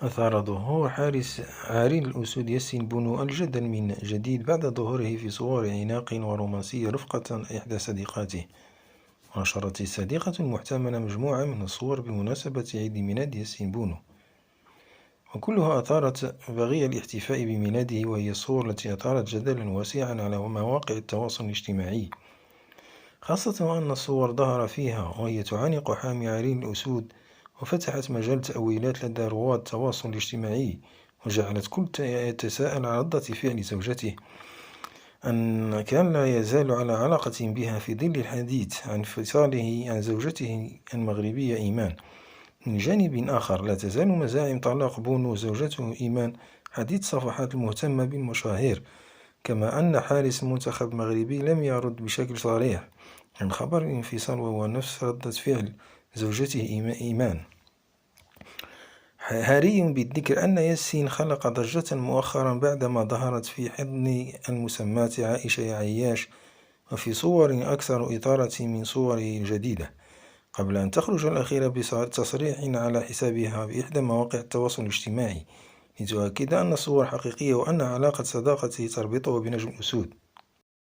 أثار ظهور حارس عرين الأسود ياسين بونو الجدل من جديد بعد ظهوره في صور عناق ورومانسية رفقة إحدى صديقاته. نشرت الصديقة المحتملة مجموعة من الصور بمناسبة عيد ميلاد ياسين بونو، وكلها أثارت بغي الاحتفاء بميلاده، وهي الصور التي أثارت جدلا واسعا على مواقع التواصل الاجتماعي، خاصة وأن الصور ظهر فيها وهي تعانق حامي عرين الأسود، وفتحت مجال تأويلات لدى رواد التواصل الاجتماعي، وجعلت كل يتساءل عن ردة فعل زوجته أن كان لا يزال على علاقة بها في ظل الحديث عن انفصاله عن زوجته المغربية إيمان. من جانب آخر، لا تزال مزاعم طلاق بونو وزوجته إيمان حديث الصفحات المهتمة بالمشاهير، كما أن حارس المنتخب المغربي لم يرد بشكل صريح عن خبر الانفصال، وهو نفس ردة فعل زوجته إيمان. هاري بالذكر أن ياسين خلق ضجة مؤخرا بعدما ظهرت في حضن المسماة عائشة عياش، وفي صور أكثر إثارة من صوره الجديدة، قبل أن تخرج الأخيرة بتصريح على حسابها بإحدى مواقع التواصل الاجتماعي لتؤكد أن الصور حقيقية وأن علاقة صداقته تربطه بنجم الأسود.